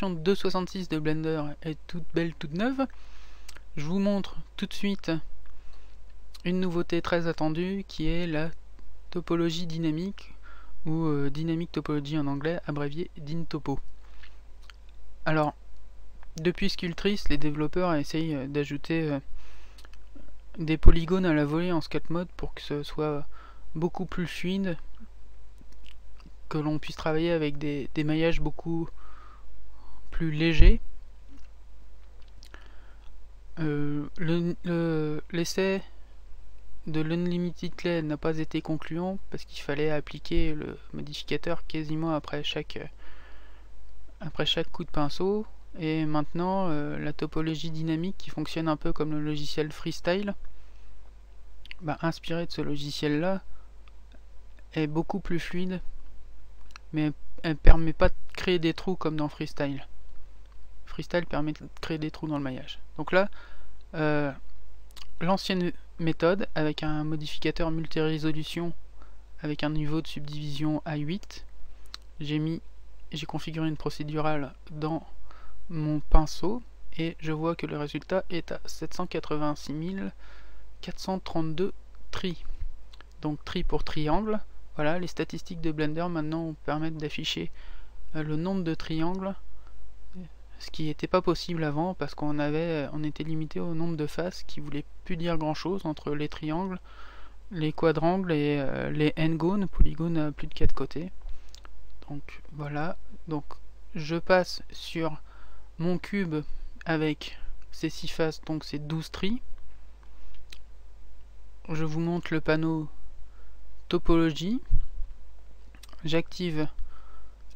version 2.66 de Blender est toute belle, toute neuve. Je vous montre tout de suite une nouveauté très attendue qui est la topologie dynamique ou Dynamic Topology en anglais, abrévié DynTopo. Alors, depuis Sculptris, les développeurs essayent d'ajouter des polygones à la volée en sculpt mode pour que ce soit beaucoup plus fluide, que l'on puisse travailler avec des maillages beaucoup plus légers. L'essai de l'Unlimited Clay n'a pas été concluant parce qu'il fallait appliquer le modificateur quasiment après chaque coup de pinceau. Et maintenant la topologie dynamique qui fonctionne un peu comme le logiciel Freestyle, inspiré de ce logiciel là, est beaucoup plus fluide, mais elle permet pas de créer des trous comme dans Freestyle. Freestyle permet de créer des trous dans le maillage. Donc là, l'ancienne méthode avec un modificateur multi-résolution avec un niveau de subdivision à 8, j'ai configuré une procédurale dans mon pinceau et je vois que le résultat est à 786 432 tris. Donc tri pour triangle. Voilà, les statistiques de Blender maintenant permettent d'afficher le nombre de triangles, ce qui n'était pas possible avant parce qu'on était limité au nombre de faces qui voulait plus dire grand chose entre les triangles, les quadrangles et les n-gones, polygones à plus de 4 côtés. Donc voilà, donc je passe sur mon cube avec ces 6 faces, donc c'est 12 tris. Je vous montre le panneau topologie. J'active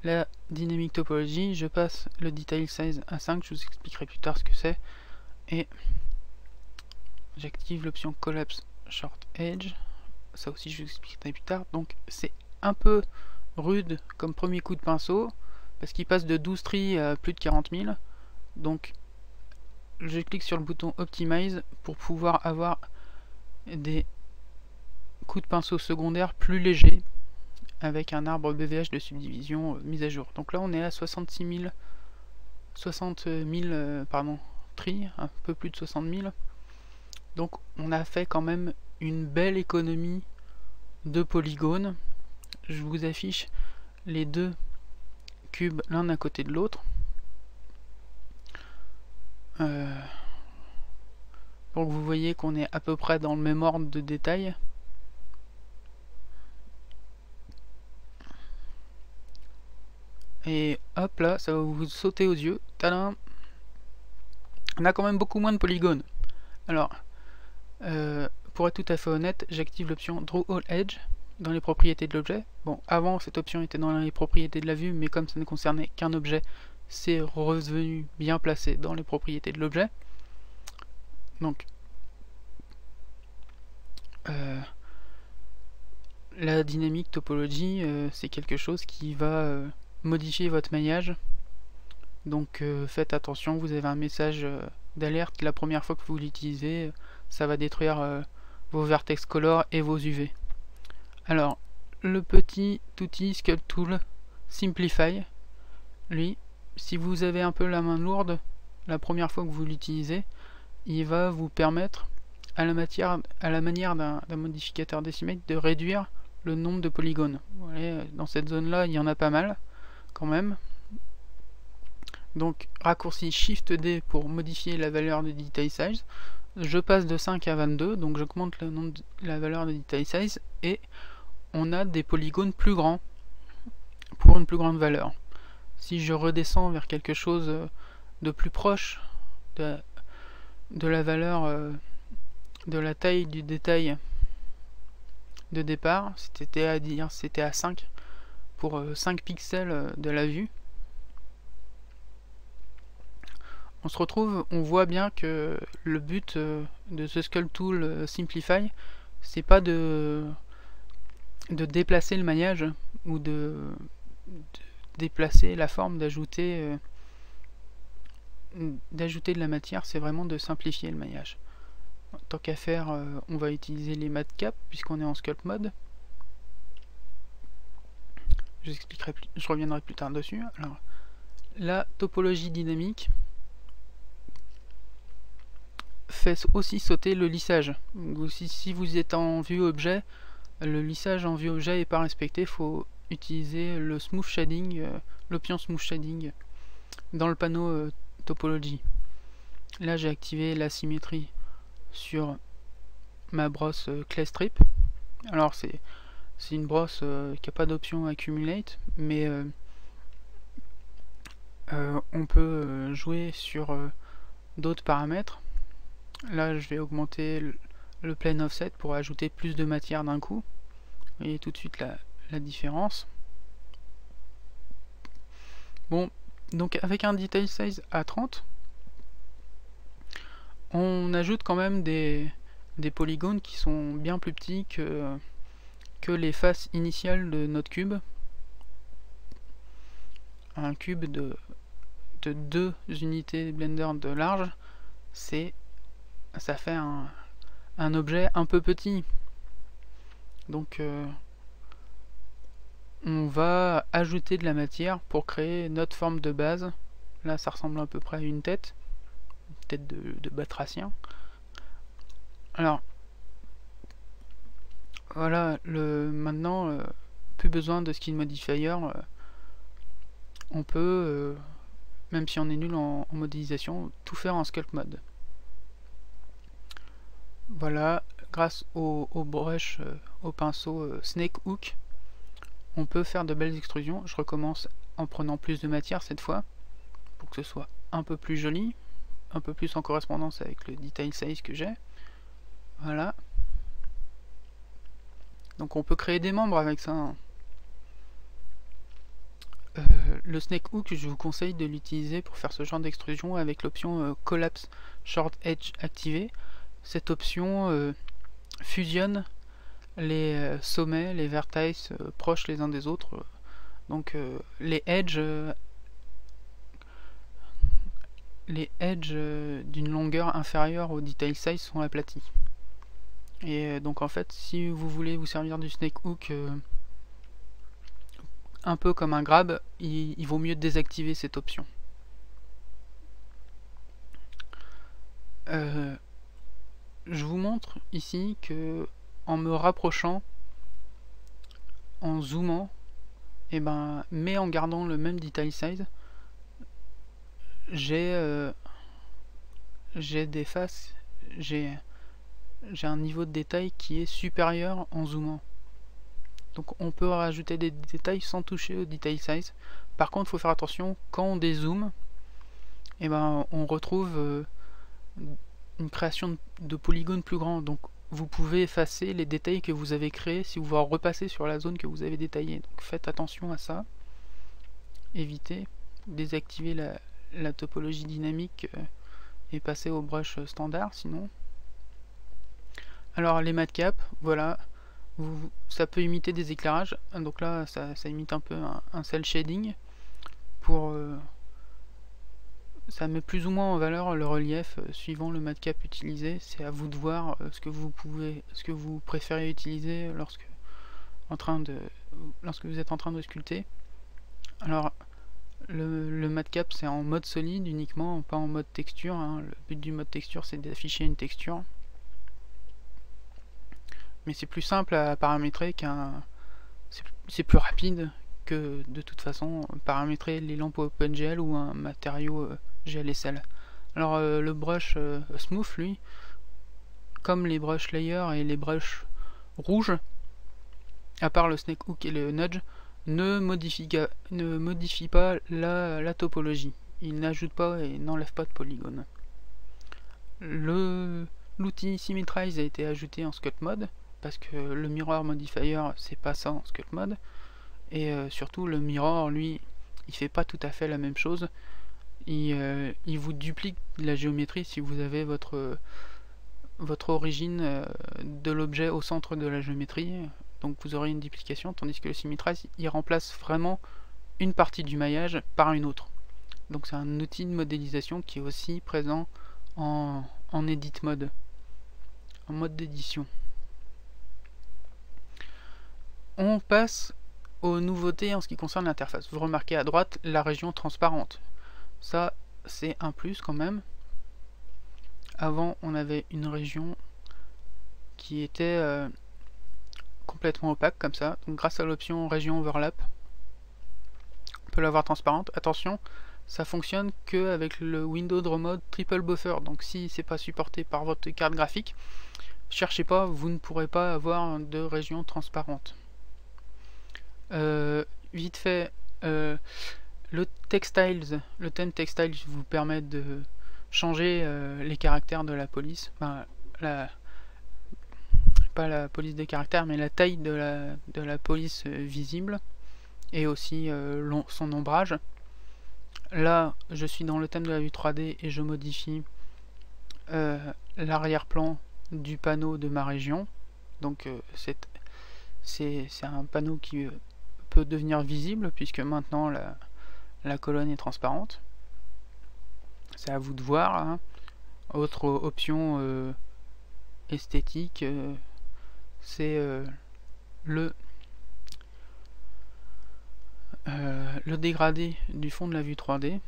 la dynamic topology, je passe le detail size à 5, je vous expliquerai plus tard ce que c'est, et j'active l'option collapse short edge, ça aussi je vous expliquerai plus tard. Donc c'est un peu rude comme premier coup de pinceau parce qu'il passe de 12 tris à plus de 40 000. Donc je clique sur le bouton optimize pour pouvoir avoir des coups de pinceau secondaires plus légers avec un arbre BVH de subdivision mise à jour. Donc là on est à 60 000 tris, un peu plus de 60 000. Donc on a fait quand même une belle économie de polygones. Je vous affiche les deux cubes l'un à côté de l'autre. Pour que vous voyez qu'on est à peu près dans le même ordre de détail. Et hop là, ça va vous sauter aux yeux. Tadam! On a quand même beaucoup moins de polygones. Alors, pour être tout à fait honnête, j'active l'option Draw All Edge dans les propriétés de l'objet. Bon, avant cette option était dans les propriétés de la vue, mais comme ça ne concernait qu'un objet, c'est revenu bien placé dans les propriétés de l'objet. Donc, la dynamic topology, c'est quelque chose qui va modifier votre maillage. Donc faites attention, vous avez un message d'alerte la première fois que vous l'utilisez, ça va détruire vos vertex color et vos UV. Alors le petit outil Sculpt Tool Simplify, lui, si vous avez un peu la main lourde la première fois que vous l'utilisez, il va vous permettre à la manière d'un modificateur Decimate de réduire le nombre de polygones. Vous voyez, dans cette zone là il y en a pas mal quand même. Donc raccourci Shift D pour modifier la valeur de detail size. Je passe de 5 à 22, donc j'augmente la valeur de detail size et on a des polygones plus grands pour une plus grande valeur. Si je redescends vers quelque chose de plus proche de la valeur de la taille du détail de départ, c'était à 5 pour 5 pixels de la vue, on voit bien que le but de ce Sculpt Tool Simplify, c'est pas de déplacer le maillage ou de déplacer la forme, d'ajouter de la matière, c'est vraiment de simplifier le maillage. Tant qu'à faire, on va utiliser les matte cap puisqu'on est en sculpt mode. Je reviendrai plus tard dessus. Alors, la topologie dynamique fait aussi sauter le lissage. Si vous êtes en vue objet, le lissage en vue objet n'est pas respecté, il faut utiliser le smooth shading, l'option smooth shading dans le panneau topologie. Là j'ai activé la symétrie sur ma brosse clay strip. Alors c'est une brosse qui n'a pas d'option accumulate, mais on peut jouer sur d'autres paramètres. Là je vais augmenter le plane offset pour ajouter plus de matière d'un coup. Vous voyez tout de suite la différence. Bon, donc avec un detail size à 30, on ajoute quand même des polygones qui sont bien plus petits que les faces initiales de notre cube. Un cube de 2 unités Blender de large, ça fait un objet un peu petit. Donc on va ajouter de la matière pour créer notre forme de base. Là ça ressemble à peu près à une tête de batracien. Alors voilà, maintenant plus besoin de skin modifier. On peut, même si on est nul en modélisation, tout faire en sculpt mode. Voilà, grâce au brush, au pinceau Snake Hook, on peut faire de belles extrusions. Je recommence en prenant plus de matière cette fois, pour que ce soit un peu plus joli, un peu plus en correspondance avec le detail size que j'ai. Voilà. Donc on peut créer des membres avec ça. Le Snake Hook, je vous conseille de l'utiliser pour faire ce genre d'extrusion avec l'option Collapse Short Edge activée. Cette option fusionne les sommets, les vertex proches les uns des autres. Donc les edges d'une longueur inférieure au detail size sont aplatis. Et donc en fait, si vous voulez vous servir du Snake Hook un peu comme un grab, il vaut mieux désactiver cette option. Je vous montre ici que en me rapprochant, en zoomant, mais en gardant le même detail size, j'ai des faces, j'ai un niveau de détail qui est supérieur en zoomant. Donc on peut rajouter des détails sans toucher au detail size. Par contre, il faut faire attention, quand on dézoome, on retrouve une création de polygones plus grands. Donc vous pouvez effacer les détails que vous avez créés si vous voulez repasser sur la zone que vous avez détaillée. Donc faites attention à ça. Évitez, désactivez la topologie dynamique et passez au brush standard sinon. Alors les matcaps, voilà. Ça peut imiter des éclairages, donc là ça imite un peu un cel shading ça met plus ou moins en valeur le relief suivant le matcap utilisé. C'est à vous de voir ce que vous préférez utiliser lorsque vous êtes en train de sculpter. Alors le matcap c'est en mode solide uniquement, pas en mode texture, hein. Le but du mode texture c'est d'afficher une texture. Mais c'est plus simple à paramétrer c'est plus rapide que de toute façon paramétrer les lampes OpenGL ou un matériau GLSL. Alors le brush smooth, lui, comme les brush layer et les brush rouges, à part le Snake Hook et le Nudge, ne modifie pas la topologie. Il n'ajoute pas et n'enlève pas de polygones. L'outil Symmetrize a été ajouté en sculpt mode, parce que le mirror modifier c'est pas ça en sculpt mode, et surtout le mirror lui il fait pas tout à fait la même chose. Il vous duplique la géométrie si vous avez votre origine de l'objet au centre de la géométrie, donc vous aurez une duplication, tandis que le Symmetrize il remplace vraiment une partie du maillage par une autre. Donc c'est un outil de modélisation qui est aussi présent en edit mode, en mode d'édition. On passe aux nouveautés en ce qui concerne l'interface. Vous remarquez à droite la région transparente. Ça, c'est un plus quand même. Avant, on avait une région qui était complètement opaque comme ça. Donc grâce à l'option région overlap, on peut l'avoir transparente. Attention, ça fonctionne que avec le Windows Draw Mode Triple Buffer. Donc si c'est pas supporté par votre carte graphique, cherchez pas, vous ne pourrez pas avoir de région transparente. Vite fait, le thème Textiles vous permet de changer les caractères de la police. Enfin, pas la police des caractères, mais la taille de la police visible, et aussi son ombrage. Là, je suis dans le thème de la vue 3D et je modifie l'arrière-plan du panneau de ma région. Donc c'est un panneau qui peut devenir visible puisque maintenant la colonne est transparente. C'est à vous de voir, hein. Autre option esthétique, c'est le dégradé du fond de la vue 3D.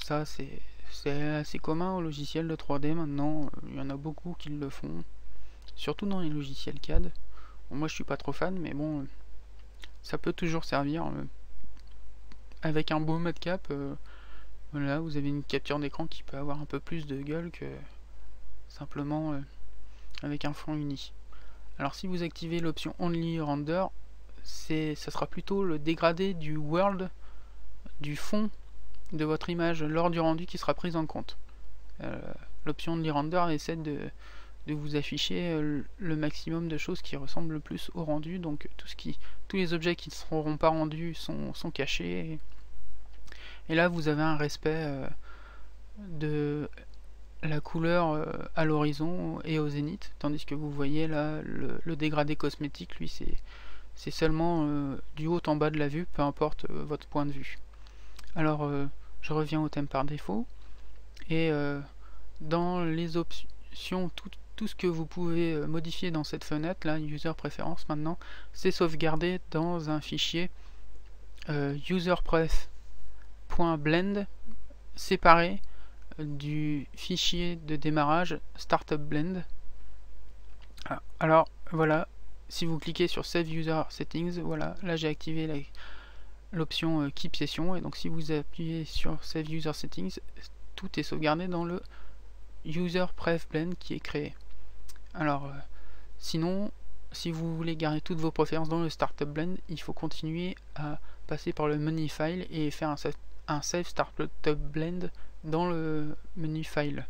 Ça c'est assez commun au logiciel de 3D maintenant. Il y en a beaucoup qui le font, surtout dans les logiciels CAD. Bon, moi je suis pas trop fan, mais bon, ça peut toujours servir. Avec un beau matcap, voilà, vous avez une capture d'écran qui peut avoir un peu plus de gueule que simplement avec un fond uni. Alors si vous activez l'option Only Render, ça sera plutôt le dégradé du world, du fond de votre image lors du rendu qui sera prise en compte. L'option Only Render essaie de vous afficher le maximum de choses qui ressemblent le plus au rendu. Donc tous les objets qui ne seront pas rendus sont cachés. Et là vous avez un respect de la couleur à l'horizon et au zénith, tandis que vous voyez là le dégradé cosmétique, lui c'est seulement du haut en bas de la vue, peu importe votre point de vue. Alors je reviens au thème par défaut, et dans les options, tout ce que vous pouvez modifier dans cette fenêtre là, User Preference maintenant, c'est sauvegardé dans un fichier userpref.blend séparé du fichier de démarrage Startup Blend. Alors voilà, si vous cliquez sur Save User Settings, voilà, là j'ai activé l'option Keep Session, et donc si vous appuyez sur Save User Settings, tout est sauvegardé dans le User Pref Blend qui est créé. Alors sinon, si vous voulez garder toutes vos préférences dans le Startup Blend, il faut continuer à passer par le menu File et faire un Save Startup Blend dans le menu File.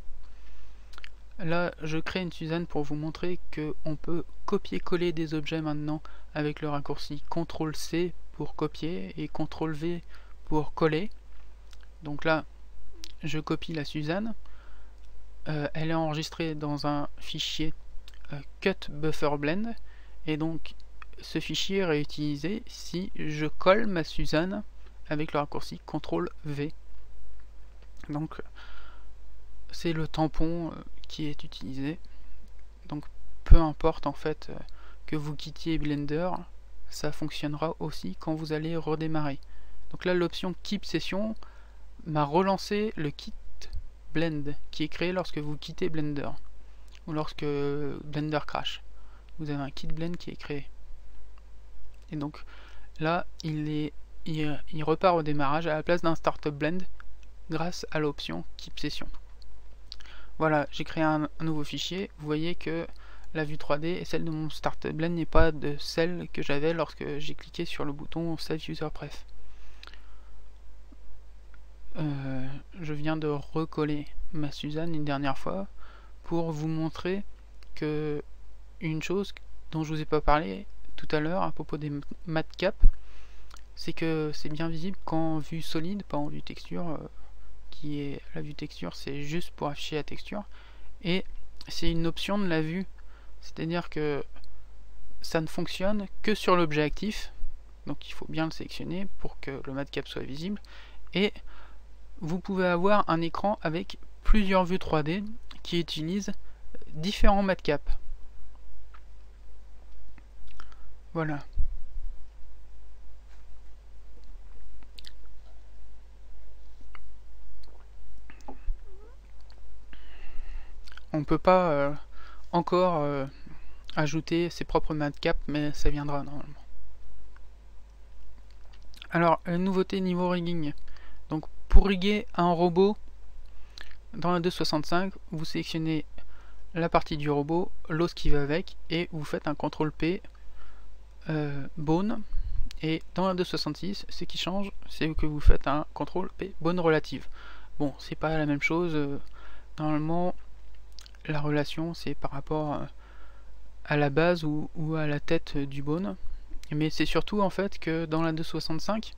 Là, je crée une Suzanne pour vous montrer qu'on peut copier-coller des objets maintenant avec le raccourci CTRL-C pour copier et CTRL-V pour coller. Donc là, je copie la Suzanne. Elle est enregistrée dans un fichier Cut Buffer Blend, et donc ce fichier est réutilisé si je colle ma Suzanne avec le raccourci CTRL-V. Donc c'est le tampon qui est utilisé. Donc peu importe en fait que vous quittiez Blender, ça fonctionnera aussi quand vous allez redémarrer. Donc là, l'option Keep Session m'a relancé le Kit Blend qui est créé lorsque vous quittez Blender ou lorsque Blender crash. Vous avez un Kit Blend qui est créé. Et donc là, il repart au démarrage à la place d'un Startup Blend grâce à l'option Keep Session. Voilà, j'ai créé un nouveau fichier. Vous voyez que la vue 3D et celle de mon Startup Blend n'est pas de celle que j'avais lorsque j'ai cliqué sur le bouton Save User Pref. Je viens de recoller ma Suzanne une dernière fois pour vous montrer que une chose dont je vous ai pas parlé tout à l'heure à propos des matcap, c'est que c'est bien visible qu'en vue solide, pas en vue texture. Qui est la vue texture, c'est juste pour afficher la texture, et c'est une option de la vue, c'est-à-dire que ça ne fonctionne que sur l'objet actif, donc il faut bien le sélectionner pour que le matcap soit visible, et vous pouvez avoir un écran avec plusieurs vues 3D qui utilisent différents matcap. Voilà. On peut pas encore ajouter ses propres matcaps, mais ça viendra normalement. Alors, nouveauté niveau rigging. Donc, pour riguer un robot dans la 265, vous sélectionnez la partie du robot, l'os qui va avec, et vous faites un CTRL P bone. Et dans la 266, ce qui change, c'est que vous faites un CTRL P bone relative. Bon, c'est pas la même chose. Normalement, la relation, c'est par rapport à la base ou à la tête du bone. Mais c'est surtout en fait que dans la 265,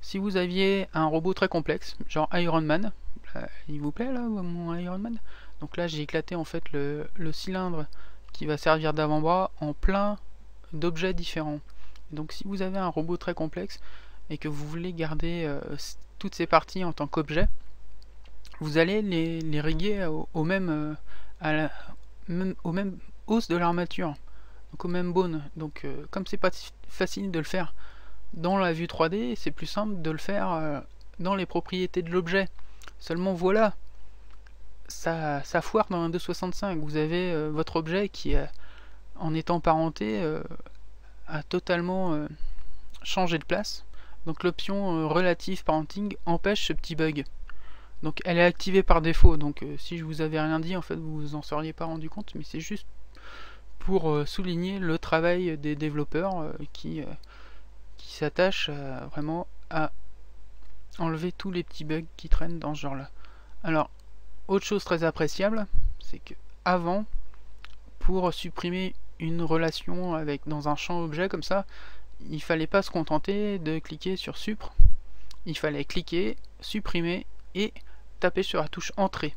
si vous aviez un robot très complexe, genre Iron Man, il vous plaît là mon Iron Man? Donc là j'ai éclaté en fait le cylindre qui va servir d'avant-bras en plein d'objets différents. Donc si vous avez un robot très complexe et que vous voulez garder toutes ces parties en tant qu'objet, vous allez les riguer au même os de l'armature, donc au même bone. Donc comme c'est pas facile de le faire dans la vue 3D, c'est plus simple de le faire dans les propriétés de l'objet. Seulement voilà, ça foire dans un 265. Vous avez votre objet qui, en étant parenté, a totalement changé de place. Donc l'option relative parenting empêche ce petit bug. Donc elle est activée par défaut. Donc si je vous avais rien dit, en fait vous vous en seriez pas rendu compte, mais c'est juste pour souligner le travail des développeurs qui s'attachent vraiment à enlever tous les petits bugs qui traînent dans ce genre là. Alors autre chose très appréciable, c'est que avant, pour supprimer une relation avec dans un champ objet comme ça, il fallait pas se contenter de cliquer sur Supr, il fallait cliquer, supprimer et taper sur la touche entrée.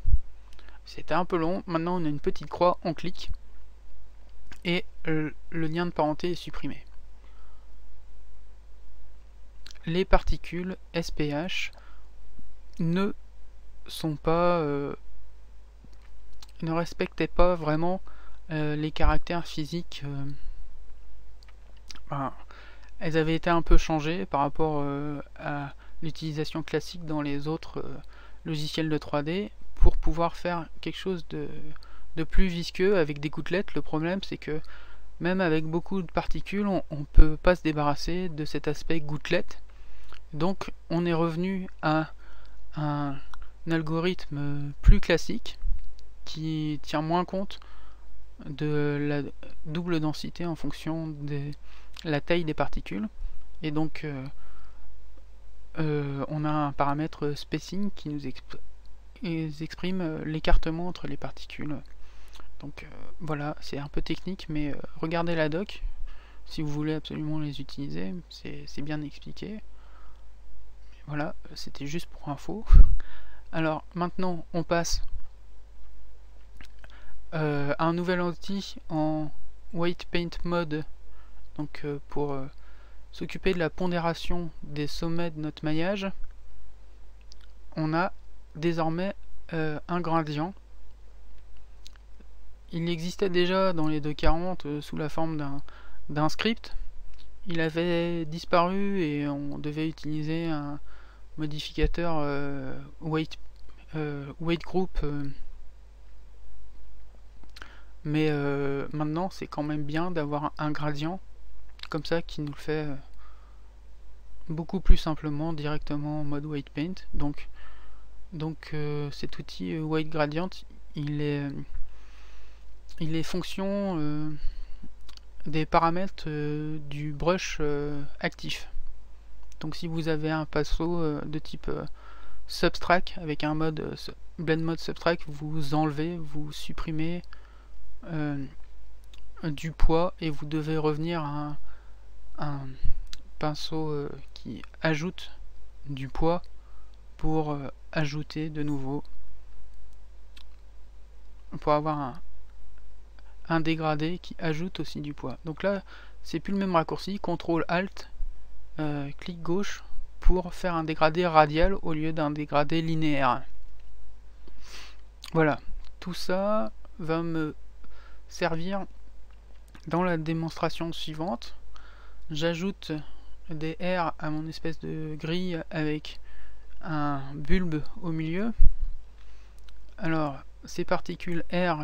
C'était un peu long, maintenant on a une petite croix, on clique et le lien de parenté est supprimé. Les particules SPH ne respectaient pas vraiment les caractères physiques. Elles avaient été un peu changées par rapport à l'utilisation classique dans les autres logiciels de 3D pour pouvoir faire quelque chose de plus visqueux avec des gouttelettes. Le problème c'est que même avec beaucoup de particules, on peut pas se débarrasser de cet aspect gouttelette. Donc on est revenu à un algorithme plus classique qui tient moins compte de la double densité en fonction de la taille des particules. Et donc on a un paramètre spacing qui nous exprime l'écartement entre les particules. Donc voilà, c'est un peu technique, mais regardez la doc si vous voulez absolument les utiliser, c'est bien expliqué. Voilà, c'était juste pour info. Alors maintenant on passe à un nouvel outil en White Paint Mode, donc pour s'occuper de la pondération des sommets de notre maillage. On a désormais un gradient. Il existait déjà dans les 240 sous la forme d'un script. Il avait disparu et on devait utiliser un modificateur weight group, mais maintenant c'est quand même bien d'avoir un gradient comme ça qui nous le fait beaucoup plus simplement directement en mode white paint. Donc cet outil white gradient il est fonction des paramètres du brush actif. Donc si vous avez un pinceau de type subtract avec un mode blend mode subtract, vous enlevez, vous supprimez du poids et vous devez revenir à un pinceau qui ajoute du poids pour ajouter de nouveau, pour avoir un dégradé qui ajoute aussi du poids. Donc là c'est plus le même raccourci, CTRL ALT clic gauche pour faire un dégradé radial au lieu d'un dégradé linéaire. Voilà, tout ça va me servir dans la démonstration suivante. J'ajoute des airs à mon espèce de grille avec un bulbe au milieu. Alors ces particules R,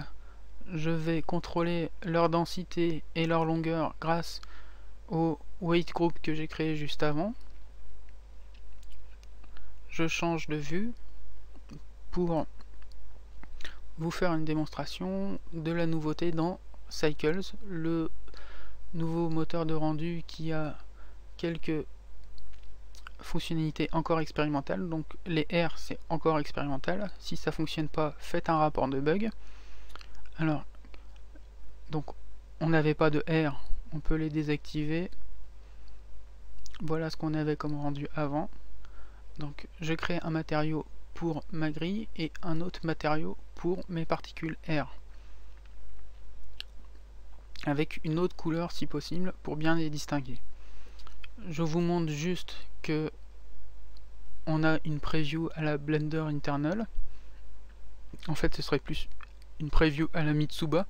je vais contrôler leur densité et leur longueur grâce au weight group que j'ai créé juste avant. Je change de vue pour vous faire une démonstration de la nouveauté dans Cycles, le nouveau moteur de rendu qui a quelques fonctionnalités encore expérimentales. Donc les R, c'est encore expérimental. Si ça fonctionne pas, faites un rapport de bug. Alors, donc on n'avait pas de R, on peut les désactiver. Voilà ce qu'on avait comme rendu avant. Donc je crée un matériau pour ma grille et un autre matériau pour mes particules R, avec une autre couleur si possible pour bien les distinguer. Je vous montre juste que on a une preview à la Blender Internal. En fait, ce serait plus une preview à la Mitsuba.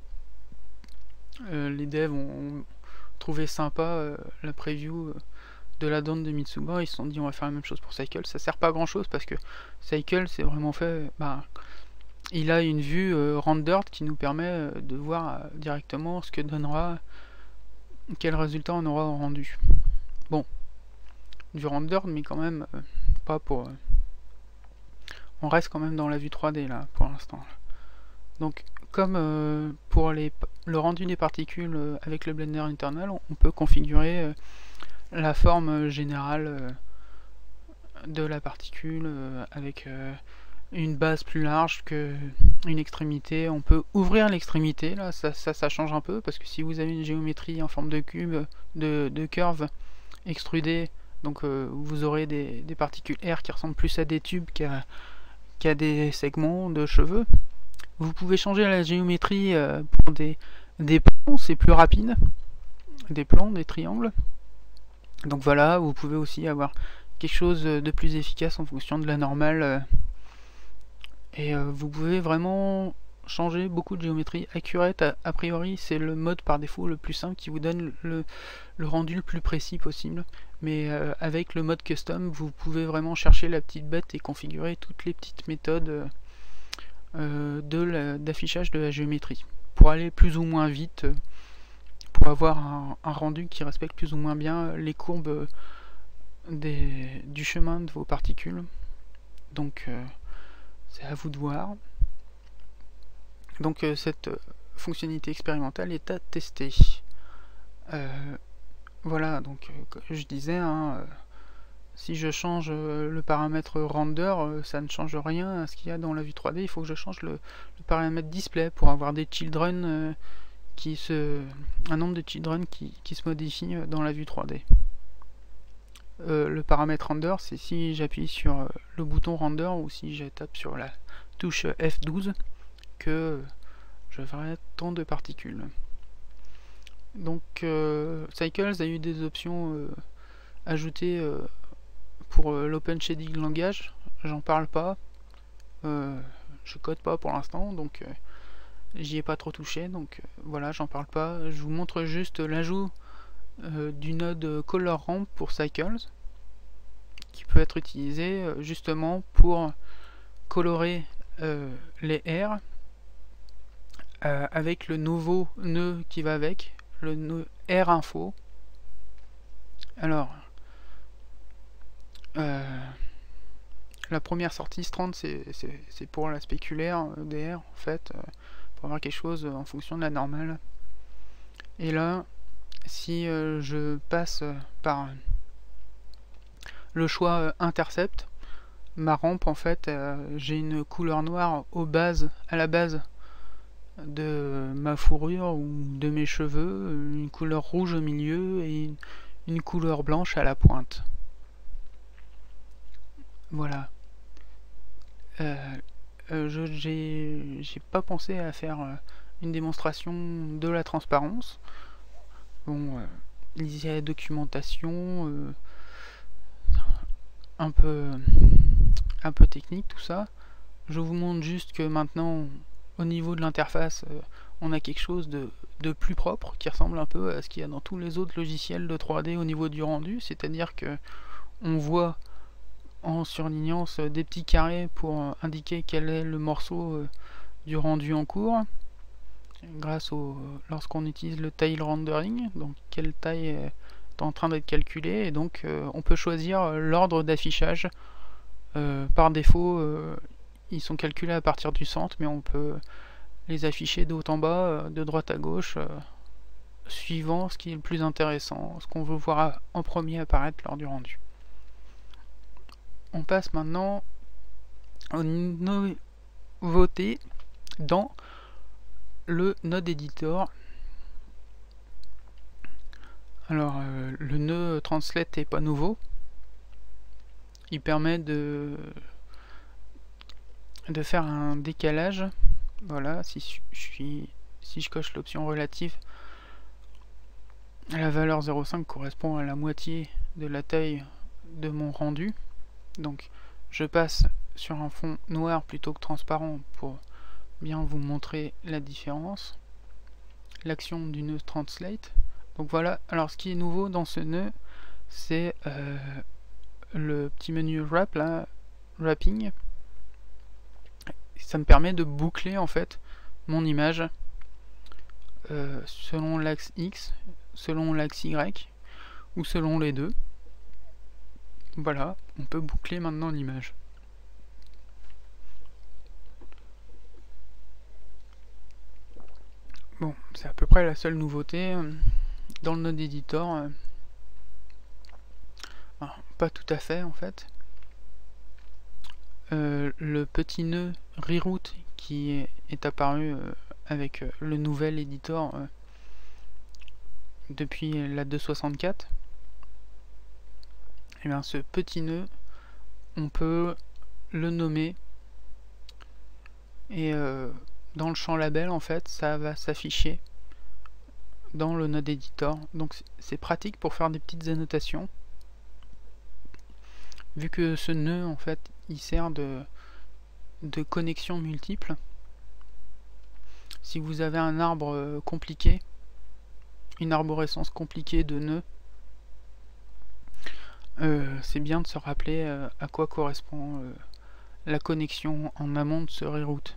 Les devs ont trouvé sympa la preview de la donne de Mitsuba. Ils se sont dit on va faire la même chose pour Cycle. Ça sert pas à grand chose parce que Cycle c'est vraiment fait, il a une vue rendered qui nous permet de voir directement ce que donnera, quel résultat on aura au rendu. Bon, du rendered, mais quand même pas pour... on reste quand même dans la vue 3D là pour l'instant. Donc comme pour le rendu des particules avec le Blender Internal, on peut configurer la forme générale de la particule avec une base plus large que une extrémité. On peut ouvrir l'extrémité, là ça change un peu, parce que si vous avez une géométrie en forme de cube, de curve extrudée, donc vous aurez des particules R qui ressemblent plus à des tubes qu'à des segments de cheveux. Vous pouvez changer la géométrie pour des plans, c'est plus rapide, des plans, des triangles. Donc voilà, vous pouvez aussi avoir quelque chose de plus efficace en fonction de la normale. Et vous pouvez vraiment changer beaucoup de géométrie. Accurate, a priori, c'est le mode par défaut le plus simple qui vous donne le rendu le plus précis possible. Mais avec le mode custom, vous pouvez vraiment chercher la petite bête et configurer toutes les petites méthodes d'affichage de la géométrie pour aller plus ou moins vite, pour avoir un rendu qui respecte plus ou moins bien les courbes du chemin de vos particules. Donc c'est à vous de voir. Donc cette fonctionnalité expérimentale est à tester. Voilà, donc comme je disais, si je change le paramètre render, ça ne change rien à ce qu'il y a dans la vue 3D. Il faut que je change le paramètre display pour avoir des children un nombre de children qui se modifie dans la vue 3D. Le paramètre render, c'est si j'appuie sur le bouton render ou si je tape sur la touche F12 que je verrai tant de particules. Donc Cycles a eu des options ajoutées pour l'open shading langage. J'en parle pas, je code pas pour l'instant, donc j'y ai pas trop touché, donc voilà, j'en parle pas. Je vous montre juste l'ajout du node color ramp pour Cycles, qui peut être utilisé justement pour colorer les R avec le nouveau nœud qui va avec, le nœud R info. Alors la première sortie Strand, c'est pour la spéculaire DR en fait, pour avoir quelque chose en fonction de la normale. Et là, si je passe par le choix intercept, ma rampe en fait, j'ai une couleur noire à la base de ma fourrure ou de mes cheveux, une couleur rouge au milieu et une couleur blanche à la pointe. Voilà. J'ai pas pensé à faire une démonstration de la transparence. Bon, il y a la documentation un peu technique tout ça. Je vous montre juste que maintenant au niveau de l'interface on a quelque chose de plus propre qui ressemble un peu à ce qu'il y a dans tous les autres logiciels de 3D au niveau du rendu, c'est-à-dire que on voit en surlignance des petits carrés pour indiquer quel est le morceau du rendu en cours grâce lorsqu'on utilise le tile rendering, donc quelle taille est en train d'être calculée, et donc on peut choisir l'ordre d'affichage. Par défaut ils sont calculés à partir du centre, mais on peut les afficher de haut en bas, de droite à gauche, suivant ce qui est le plus intéressant, ce qu'on veut voir en premier apparaître lors du rendu. On passe maintenant aux nouveautés dans le Node Editor. Alors le nœud translate n'est pas nouveau. Il permet de faire un décalage. Voilà, si je coche l'option relative, la valeur 0,5 correspond à la moitié de la taille de mon rendu. Donc je passe sur un fond noir plutôt que transparent pour bien vous montrer la différence. L'action du nœud translate. Donc voilà, alors ce qui est nouveau dans ce nœud, c'est le petit menu wrap là, wrapping. Ça me permet de boucler en fait mon image selon l'axe X, selon l'axe Y ou selon les deux. Voilà, on peut boucler maintenant l'image. Bon, c'est à peu près la seule nouveauté dans le Node Editor. Pas tout à fait en fait. Le petit nœud reroute qui est apparu avec le nouvel éditeur depuis la 2.64, et bien ce petit nœud on peut le nommer, et dans le champ label en fait ça va s'afficher dans le Node Editor, donc c'est pratique pour faire des petites annotations, vu que ce nœud en fait il sert de connexion multiple. Si vous avez un arbre compliqué, une arborescence compliquée de nœuds, c'est bien de se rappeler à quoi correspond la connexion en amont de ce reroute.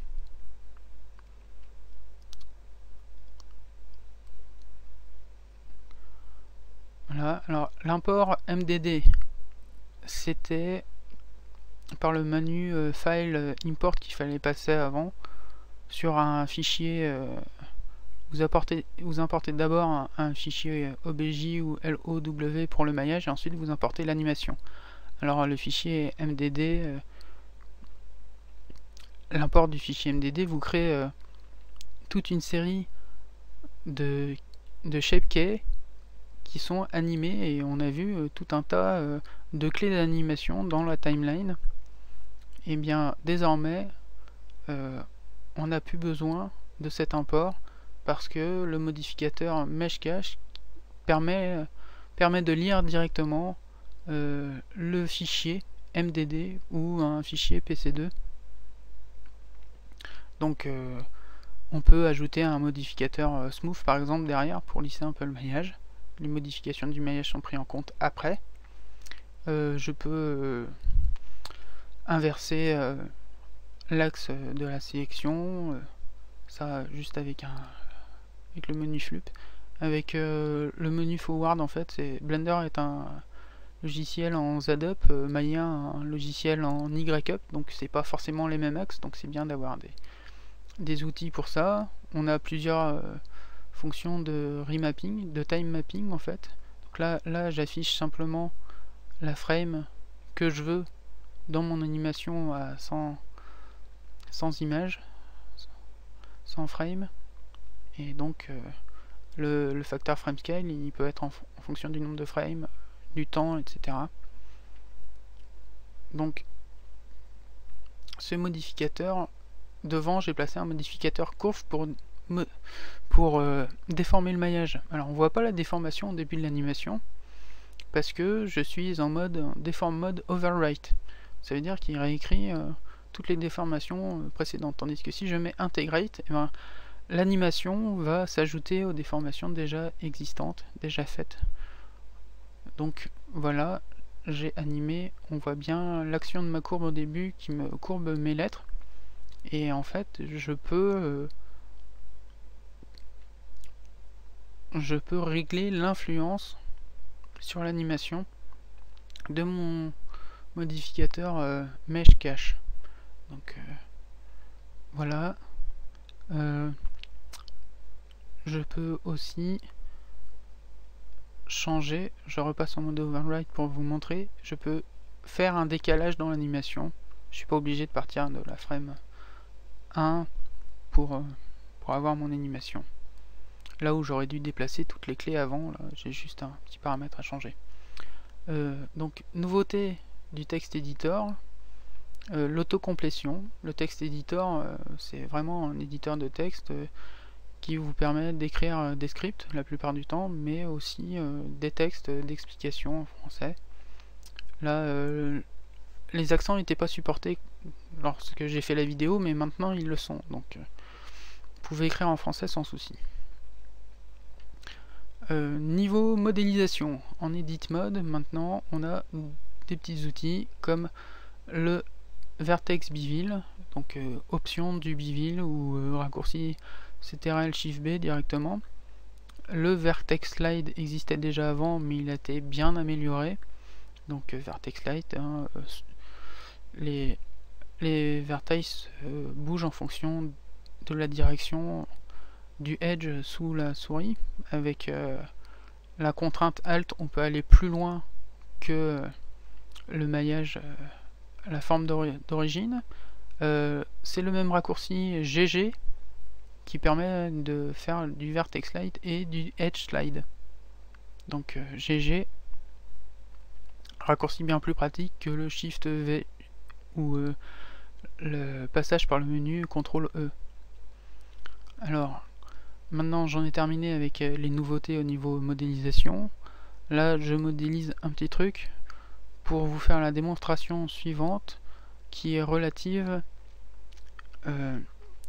Voilà, alors l'import MDD, c'était par le menu file import qu'il fallait passer avant sur un fichier. Vous importez d'abord un fichier OBJ ou LOW pour le maillage, et ensuite vous importez l'animation. Alors le fichier MDD, l'import du fichier MDD vous crée toute une série de shape keys qui sont animés, et on a vu tout un tas de clés d'animation dans la timeline. Et bien désormais on n'a plus besoin de cet import, parce que le modificateur MeshCache permet de lire directement le fichier MDD ou un fichier PC2. Donc on peut ajouter un modificateur smooth par exemple derrière pour lisser un peu le maillage. Les modifications du maillage sont prises en compte après. Je peux inverser l'axe de la sélection, ça juste avec le menu flip. Avec le menu forward, en fait, Blender est un logiciel en Z-Up, Maya un logiciel en Y-Up, donc c'est pas forcément les mêmes axes, donc c'est bien d'avoir des outils pour ça. On a plusieurs fonctions de remapping, de time mapping en fait. Donc là j'affiche simplement la frame que je veux dans mon animation à 100 images, 100 frames, et donc le facteur frame scale il peut être en fonction du nombre de frames, du temps, etc. Donc ce modificateur, devant j'ai placé un modificateur courbe pour déformer le maillage. Alors on voit pas la déformation au début de l'animation parce que je suis en mode deform mode overwrite. Ça veut dire qu'il réécrit toutes les déformations précédentes, tandis que si je mets integrate, eh ben, l'animation va s'ajouter aux déformations déjà existantes, déjà faites. Donc voilà, j'ai animé, on voit bien l'action de ma courbe au début qui me courbe mes lettres. Et en fait, je peux régler l'influence sur l'animation de mon modificateur Mesh Cache. Donc voilà. Je peux aussi changer, je repasse en mode override pour vous montrer, je peux faire un décalage dans l'animation. Je suis pas obligé de partir de la frame 1 pour avoir mon animation. Là où j'aurais dû déplacer toutes les clés avant, j'ai juste un petit paramètre à changer. Donc nouveauté du texte editor, l'autocomplétion. Le texte editor, c'est vraiment un éditeur de texte qui vous permet d'écrire des scripts la plupart du temps, mais aussi des textes d'explication en français. Là, les accents n'étaient pas supportés lorsque j'ai fait la vidéo, mais maintenant ils le sont, donc vous pouvez écrire en français sans souci. Niveau modélisation, en edit mode, maintenant on a des petits outils comme le vertex bevel, donc option du bevel ou raccourci CTRL Shift B directement. Le vertex slide existait déjà avant, mais il a été bien amélioré. Donc vertex slide, hein, les vertex bougent en fonction de la direction du edge sous la souris. Avec la contrainte Alt, on peut aller plus loin que le maillage à la forme d'origine. C'est le même raccourci GG qui permet de faire du vertex slide et du edge slide. Donc GG, raccourci bien plus pratique que le Shift V ou le passage par le menu CTRL E. Alors maintenant j'en ai terminé avec les nouveautés au niveau modélisation. Là je modélise un petit truc pour vous faire la démonstration suivante qui est relative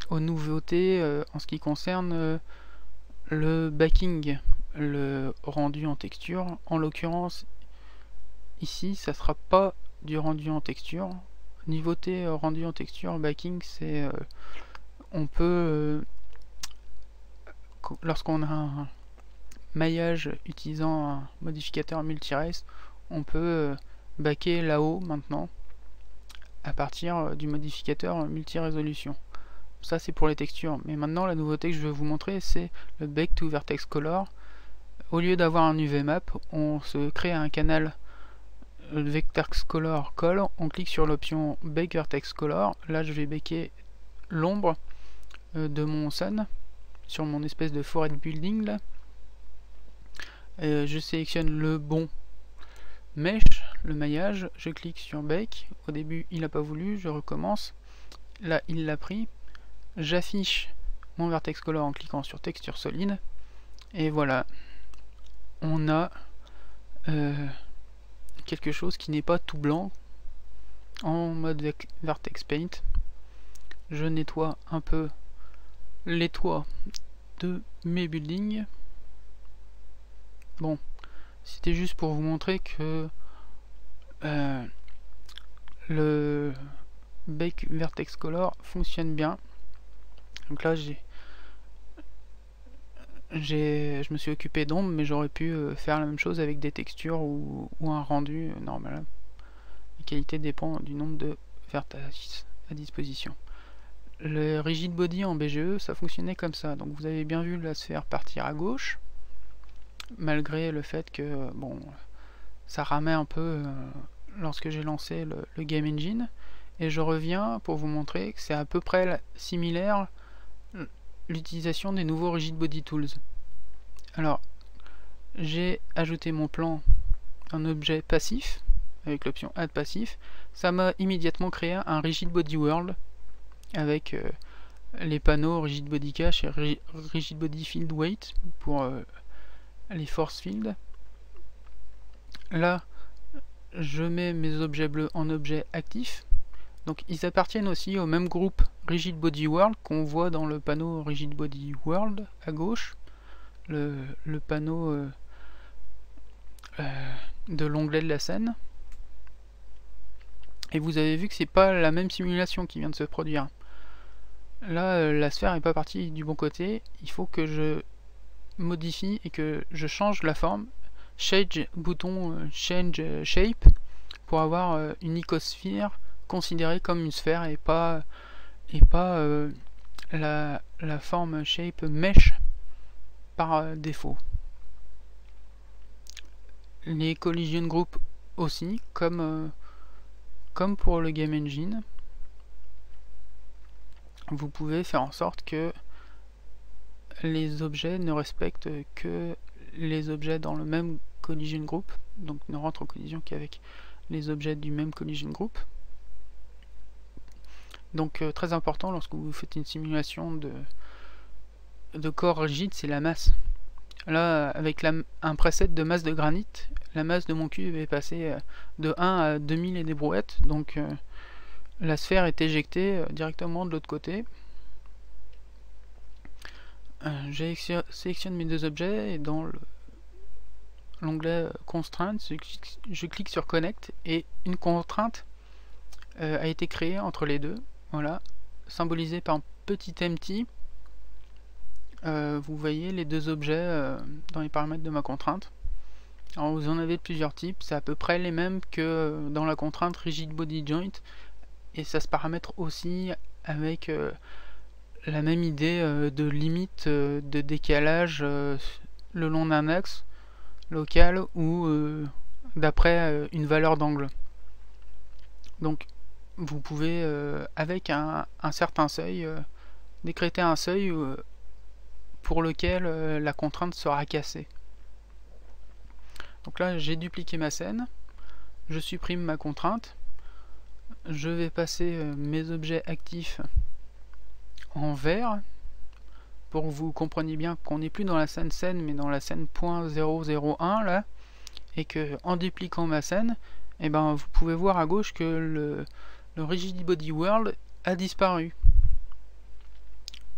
aux nouveautés en ce qui concerne le backing, le rendu en texture. En l'occurrence ici ça sera pas du rendu en texture. Nouveauté rendu en texture, backing, c'est on peut lorsqu'on a un maillage utilisant un modificateur multirace, on peut backer là-haut maintenant à partir du modificateur multi-résolution. Ça c'est pour les textures, mais maintenant la nouveauté que je vais vous montrer c'est le Bake to Vertex Color. Au lieu d'avoir un UV-map, on se crée un canal Vertex Color Call, on clique sur l'option Bake Vertex Color. Là je vais baker l'ombre de mon sun sur mon espèce de forêt de building là. Je sélectionne le bon mesh, le maillage, je clique sur Bake. Au début il n'a pas voulu, je recommence. Là il l'a pris. J'affiche mon vertex color en cliquant sur texture solide. Et voilà, on a quelque chose qui n'est pas tout blanc en mode vertex paint. Je nettoie un peu les toits de mes buildings. Bon, c'était juste pour vous montrer que le Bake Vertex Color fonctionne bien. Donc là je me suis occupé d'ombre, mais j'aurais pu faire la même chose avec des textures ou un rendu normal. La qualité dépend du nombre de vertex à disposition. Le rigid body en BGE, ça fonctionnait comme ça. Donc vous avez bien vu la sphère partir à gauche, malgré le fait que bon, ça ramait un peu lorsque j'ai lancé le Game Engine. Et je reviens pour vous montrer que c'est à peu près similaire l'utilisation des nouveaux Rigid Body Tools. Alors, j'ai ajouté mon plan un objet passif avec l'option Add Passif. Ça m'a immédiatement créé un Rigid Body World avec les panneaux Rigid Body Cache et Rigid Body Field Weight pour les force field. Là, je mets mes objets bleus en objets actifs. Donc ils appartiennent aussi au même groupe Rigid Body World qu'on voit dans le panneau Rigid Body World à gauche, le panneau de l'onglet de la scène. Et vous avez vu que c'est pas la même simulation qui vient de se produire. là la sphère n'est pas partie du bon côté, il faut que je modifie et que je change la forme. Bouton Change Shape pour avoir une icosphère considérée comme une sphère et pas la forme Shape Mesh par défaut. Les collision groups aussi, comme pour le Game Engine. Vous pouvez faire en sorte que les objets ne respectent que les objets dans le même collision group, donc ne rentrent en collision qu'avec les objets du même collision group. Donc très important lorsque vous faites une simulation de corps rigide, c'est la masse. Là, avec un preset de masse de granit, la masse de mon cube est passée de 1 à 2000 et des brouettes, donc la sphère est éjectée directement de l'autre côté. Je sélectionne mes deux objets et dans l'onglet Constraints, je clique sur Connect et une contrainte a été créée entre les deux. Voilà, symbolisée par un petit empty. Vous voyez les deux objets dans les paramètres de ma contrainte. Alors vous en avez de plusieurs types, c'est à peu près les mêmes que dans la contrainte Rigid Body Joint, et ça se paramètre aussi avec la même idée de limite de décalage le long d'un axe local ou d'après une valeur d'angle. Donc vous pouvez avec un certain seuil décréter un seuil pour lequel la contrainte sera cassée. Donc là j'ai dupliqué ma scène, je supprime ma contrainte, je vais passer mes objets actifs en vert pour que vous compreniez bien qu'on n'est plus dans la scène mais dans la scène .001 là, et que en dupliquant ma scène, et ben vous pouvez voir à gauche que le Rigid Body World a disparu.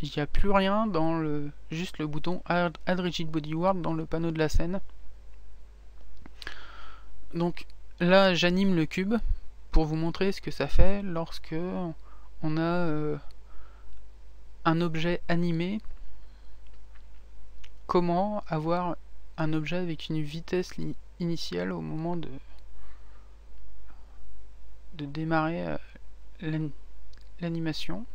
Il n'y a plus rien dans juste le bouton Add Rigid Body World dans le panneau de la scène. Donc là j'anime le cube pour vous montrer ce que ça fait lorsque on a un objet animé. Comment avoir un objet avec une vitesse initiale au moment de démarrer l'animation.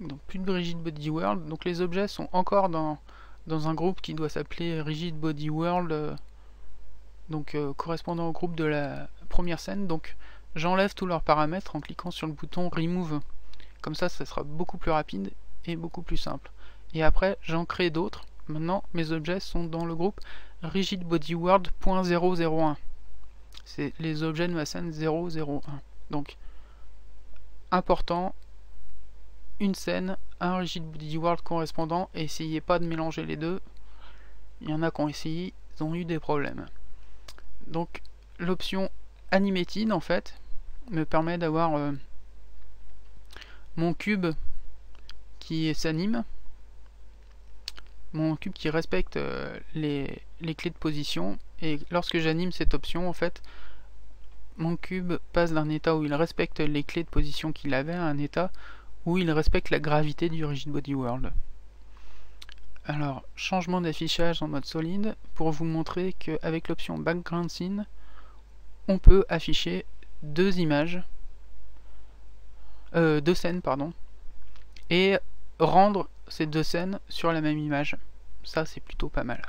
Donc plus de Rigid Body World. Donc les objets sont encore dans un groupe qui doit s'appeler Rigid Body World, correspondant au groupe de la première scène. Donc j'enlève tous leurs paramètres en cliquant sur le bouton Remove. Comme ça sera beaucoup plus rapide et beaucoup plus simple. Et après j'en crée d'autres. Maintenant mes objets sont dans le groupe Rigid Body World .001. C'est les objets de ma scène 001. Donc important, une scène, un Rigid Body World correspondant, et essayez pas de mélanger les deux. Il y en a qui ont essayé, ils ont eu des problèmes. Donc l'option Animated en fait me permet d'avoir mon cube qui s'anime, mon cube qui respecte les clés de position, et lorsque j'anime cette option en fait mon cube passe d'un état où il respecte les clés de position qu'il avait à un état où il respecte la gravité du Rigid Body World. Alors changement d'affichage en mode solide pour vous montrer qu'avec l'option Background Scene on peut afficher deux images, deux scènes pardon, et rendre ces deux scènes sur la même image. Ça c'est plutôt pas mal.